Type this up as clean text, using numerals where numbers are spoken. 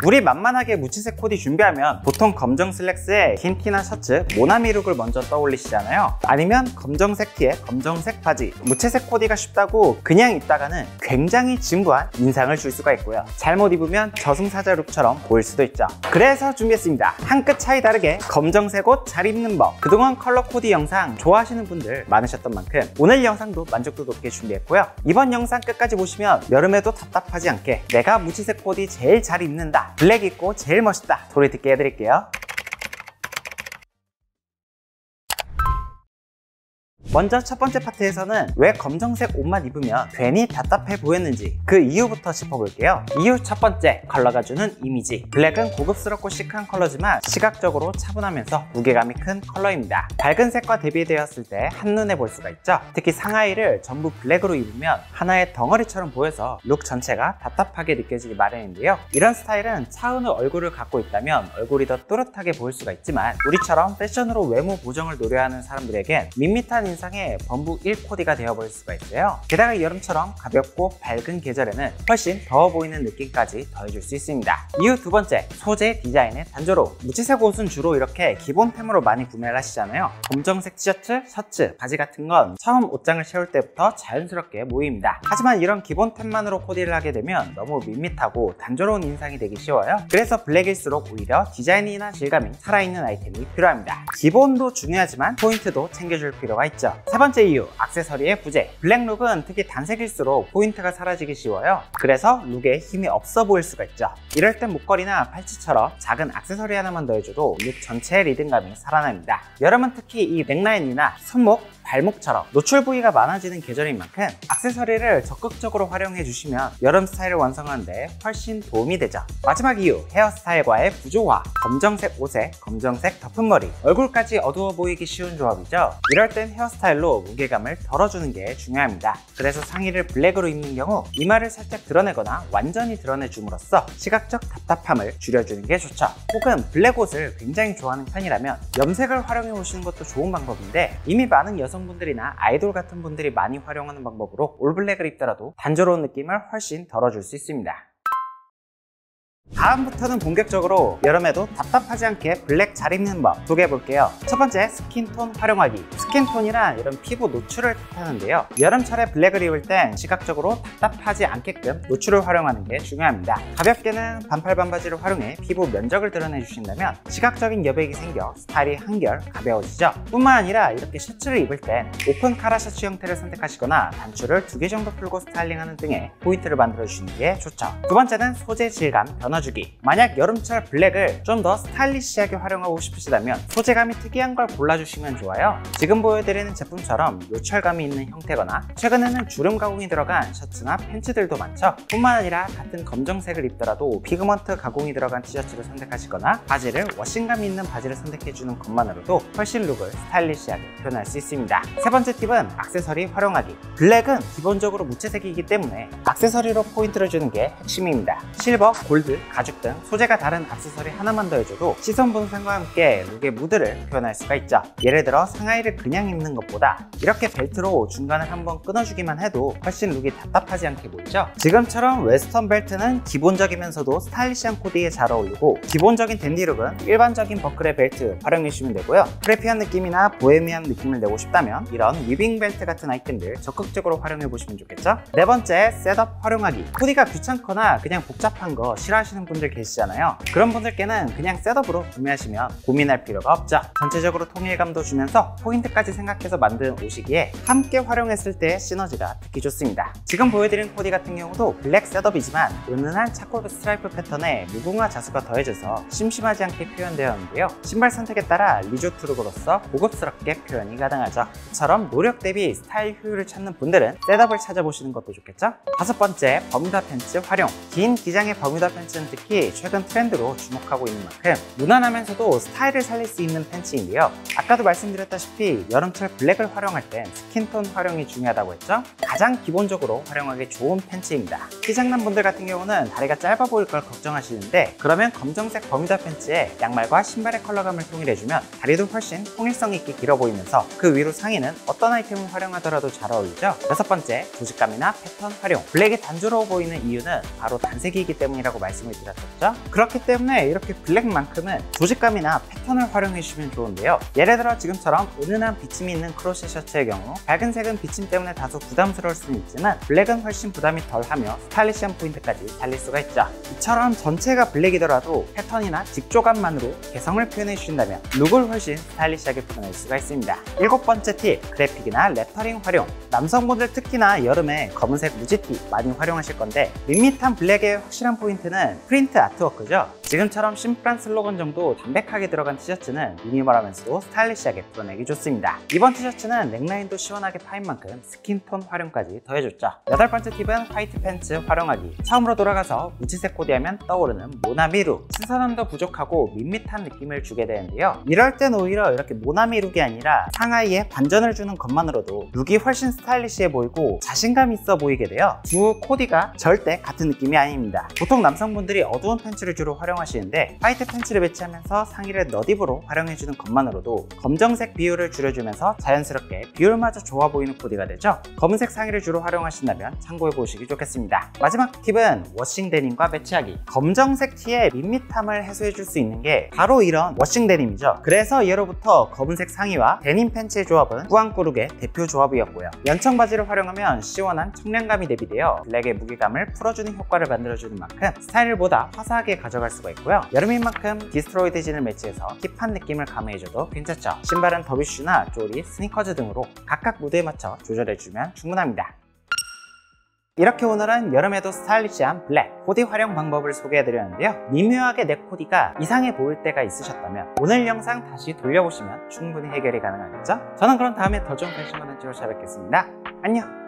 우리 만만하게 무채색 코디 준비하면 보통 검정 슬랙스에 긴 티나 셔츠, 모나미 룩을 먼저 떠올리시잖아요. 아니면 검정색 티에 검정색 바지, 무채색 코디가 쉽다고 그냥 입다가는 굉장히 진부한 인상을 줄 수가 있고요. 잘못 입으면 저승사자 룩처럼 보일 수도 있죠. 그래서 준비했습니다. 한 끗 차이 다르게 검정색 옷 잘 입는 법. 그동안 컬러 코디 영상 좋아하시는 분들 많으셨던 만큼 오늘 영상도 만족도 높게 준비했고요. 이번 영상 끝까지 보시면 여름에도 답답하지 않게 내가 무채색 코디 제일 잘 입는다, 블랙 입고 제일 멋있다 소리 듣게 해드릴게요. 먼저 첫 번째 파트에서는 왜 검정색 옷만 입으면 괜히 답답해 보였는지 그 이유부터 짚어볼게요. 이유 첫 번째, 컬러가 주는 이미지. 블랙은 고급스럽고 시크한 컬러지만 시각적으로 차분하면서 무게감이 큰 컬러입니다. 밝은 색과 대비되었을 때 한눈에 볼 수가 있죠. 특히 상하이를 전부 블랙으로 입으면 하나의 덩어리처럼 보여서 룩 전체가 답답하게 느껴지기 마련인데요. 이런 스타일은 차은우 얼굴을 갖고 있다면 얼굴이 더 또렷하게 보일 수가 있지만 우리처럼 패션으로 외모 보정을 노려하는 사람들에겐 밋밋한 인상의 범부 1 코디가 되어버릴 수가 있어요. 게다가 여름처럼 가볍고 밝은 계절에는 훨씬 더워 보이는 느낌까지 더해줄 수 있습니다. 이유 두 번째, 소재 디자인의 단조로움. 무채색 옷은 주로 이렇게 기본템으로 많이 구매를 하시잖아요. 검정색 티셔츠, 셔츠, 바지 같은 건 처음 옷장을 채울 때부터 자연스럽게 모입니다. 하지만 이런 기본템만으로 코디를 하게 되면 너무 밋밋하고 단조로운 인상이 되기 쉬워요. 그래서 블랙일수록 오히려 디자인이나 질감이 살아있는 아이템이 필요합니다. 기본도 중요하지만 포인트도 챙겨줄 필요가 있죠. 세 번째 이유, 액세서리의 부재. 블랙 룩은 특히 단색일수록 포인트가 사라지기 쉬워요. 그래서 룩에 힘이 없어 보일 수가 있죠. 이럴 땐 목걸이나 팔찌처럼 작은 액세서리 하나만 더해줘도 룩 전체의 리듬감이 살아납니다. 여름은 특히 이 넥라인이나 손목, 발목처럼 노출 부위가 많아지는 계절인 만큼 액세서리를 적극적으로 활용해 주시면 여름 스타일을 완성하는데 훨씬 도움이 되죠. 마지막 이유, 헤어스타일과의 부조화. 검정색 옷에 검정색 덮은 머리, 얼굴까지 어두워 보이기 쉬운 조합이죠. 이럴 땐 헤어스타일로 무게감을 덜어주는 게 중요합니다. 그래서 상의를 블랙으로 입는 경우 이마를 살짝 드러내거나 완전히 드러내줌으로써 시각적 답답함을 줄여주는 게 좋죠. 혹은 블랙 옷을 굉장히 좋아하는 편이라면 염색을 활용해 보시는 것도 좋은 방법인데 이미 많은 여성분들이나 아이돌 같은 분들이 많이 활용하는 방법으로 올블랙을 입더라도 단조로운 느낌을 훨씬 덜어줄 수 있습니다. 다음부터는 본격적으로 여름에도 답답하지 않게 블랙 잘 입는 법 소개해 볼게요. 첫 번째, 스킨톤 활용하기. 스킨톤이란 이런 피부 노출을 뜻하는데요. 여름철에 블랙을 입을 땐 시각적으로 답답하지 않게끔 노출을 활용하는 게 중요합니다. 가볍게는 반팔 반바지를 활용해 피부 면적을 드러내 주신다면 시각적인 여백이 생겨 스타일이 한결 가벼워지죠. 뿐만 아니라 이렇게 셔츠를 입을 땐 오픈 카라 셔츠 형태를 선택하시거나 단추를 2개 정도 풀고 스타일링하는 등의 포인트를 만들어 주시는 게 좋죠. 두 번째는 소재 질감 변화주기. 만약 여름철 블랙을 좀 더 스타일리시하게 활용하고 싶으시다면 소재감이 특이한 걸 골라주시면 좋아요. 지금 보여드리는 제품처럼 요철감이 있는 형태거나 최근에는 주름 가공이 들어간 셔츠나 팬츠들도 많죠. 뿐만 아니라 같은 검정색을 입더라도 피그먼트 가공이 들어간 티셔츠를 선택하시거나 바지를 워싱감 있는 바지를 선택해주는 것만으로도 훨씬 룩을 스타일리시하게 표현할 수 있습니다. 세 번째 팁은 액세서리 활용하기. 블랙은 기본적으로 무채색이기 때문에 액세서리로 포인트를 주는 게 핵심입니다. 실버, 골드, 가죽 등 소재가 다른 액세서리 하나만 더해줘도 시선 분산과 함께 룩의 무드를 표현할 수가 있죠. 예를 들어 상하이를 그냥 입는 것보다 이렇게 벨트로 중간을 한번 끊어주기만 해도 훨씬 룩이 답답하지 않게 보이죠. 지금처럼 웨스턴 벨트는 기본적이면서도 스타일리시한 코디에 잘 어울리고 기본적인 댄디 룩은 일반적인 버클의 벨트 활용해주시면 되고요. 프레피한 느낌이나 보헤미안 느낌을 내고 싶다면 이런 위빙 벨트 같은 아이템들 적극적으로 활용해보시면 좋겠죠. 네 번째, 셋업 활용하기. 코디가 귀찮거나 그냥 복잡한 거 싫어하시는 분들 계시잖아요. 그런 분들께는 그냥 셋업으로 구매하시면 고민할 필요가 없죠. 전체적으로 통일감도 주면서 포인트까지 생각해서 만든 옷이기에 함께 활용했을 때 시너지가 특히 좋습니다. 지금 보여드린 코디 같은 경우도 블랙 셋업이지만 은은한 차콜 스트라이프 패턴에 무궁화 자수가 더해져서 심심하지 않게 표현되었는데요. 신발 선택에 따라 리조트 룩으로서 고급스럽게 표현이 가능하죠. 이처럼 노력 대비 스타일 효율을 찾는 분들은 셋업을 찾아보시는 것도 좋겠죠. 다섯 번째, 버뮤다 팬츠 활용. 긴 기장의 버뮤다 팬츠는 특히 최근 트렌드로 주목하고 있는 만큼 무난하면서도 스타일을 살릴 수 있는 팬츠인데요. 아까도 말씀드렸다시피 여름철 블랙을 활용할 땐 스킨톤 활용이 중요하다고 했죠. 가장 기본적으로 활용하기 좋은 팬츠입니다. 키 작는 분들 같은 경우는 다리가 짧아 보일 걸 걱정하시는데 그러면 검정색 버뮤다 팬츠에 양말과 신발의 컬러감을 통일해주면 다리도 훨씬 통일성 있게 길어 보이면서 그 위로 상의는 어떤 아이템을 활용하더라도 잘 어울리죠. 여섯 번째, 조직감이나 패턴 활용. 블랙이 단조로워 보이는 이유는 바로 단색이기 때문이라고 말씀을 드렸습니다. 같았죠? 그렇기 때문에 이렇게 블랙만큼은 조직감이나 패턴을 활용해 주시면 좋은데요. 예를 들어 지금처럼 은은한 비침이 있는 크로시 셔츠의 경우 밝은 색은 비침 때문에 다소 부담스러울 수는 있지만 블랙은 훨씬 부담이 덜하며 스타일리시한 포인트까지 살릴 수가 있죠. 이처럼 전체가 블랙이더라도 패턴이나 직조감만으로 개성을 표현해 주신다면 룩을 훨씬 스타일리시하게 풀어낼 수가 있습니다. 7번째 팁, 그래픽이나 레터링 활용. 남성분들 특히나 여름에 검은색 무지티 많이 활용하실 건데 밋밋한 블랙의 확실한 포인트는 프린트 아트워크죠. 지금처럼 심플한 슬로건 정도 담백하게 들어간 티셔츠는 미니멀하면서도 스타일리시하게 풀어내기 좋습니다. 이번 티셔츠는 넥라인도 시원하게 파인 만큼 스킨톤 활용까지 더해줬죠. 8번째 팁은 화이트 팬츠 활용하기. 처음으로 돌아가서 무지색 코디하면 떠오르는 모나미 룩. 신선함도 부족하고 밋밋한 느낌을 주게 되는데요. 이럴 땐 오히려 이렇게 모나미 룩이 아니라 상하이에 반전을 주는 것만으로도 룩이 훨씬 스타일리시해 보이고 자신감 있어 보이게 돼요. 두 코디가 절대 같은 느낌이 아닙니다. 보통 남성분들이 어두운 팬츠를 주로 활용하시는데 화이트 팬츠를 매치하면서 상의를 너딥으로 활용해주는 것만으로도 검정색 비율을 줄여주면서 자연스럽게 비율마저 좋아 보이는 코디가 되죠. 검은색 상의를 주로 활용하신다면 참고해 보시기 좋겠습니다. 마지막 팁은 워싱 데님과 매치하기. 검정색 티의 밋밋함을 해소해 줄 수 있는 게 바로 이런 워싱 데님이죠. 그래서 예로부터 검은색 상의와 데님 팬츠의 조합은 꾸안꾸룩의 대표 조합이었고요. 연청 바지를 활용하면 시원한 청량감이 대비되어 블랙의 무게감을 풀어주는 효과를 만들어주는 만큼 스타일을 보다 화사하게 가져갈 수가 있고요. 여름인 만큼 디스트로이드 진을 매치해서 힙한 느낌을 가미해줘도 괜찮죠. 신발은 더비슈나 쪼리, 스니커즈 등으로 각각 무드에 맞춰 조절해주면 충분합니다. 이렇게 오늘은 여름에도 스타일리시한 블랙 코디 활용 방법을 소개해드렸는데요. 미묘하게 내 코디가 이상해 보일 때가 있으셨다면 오늘 영상 다시 돌려보시면 충분히 해결이 가능하겠죠? 저는 그럼 다음에 더 좋은 패션 컨텐츠로 찾아뵙겠습니다. 안녕!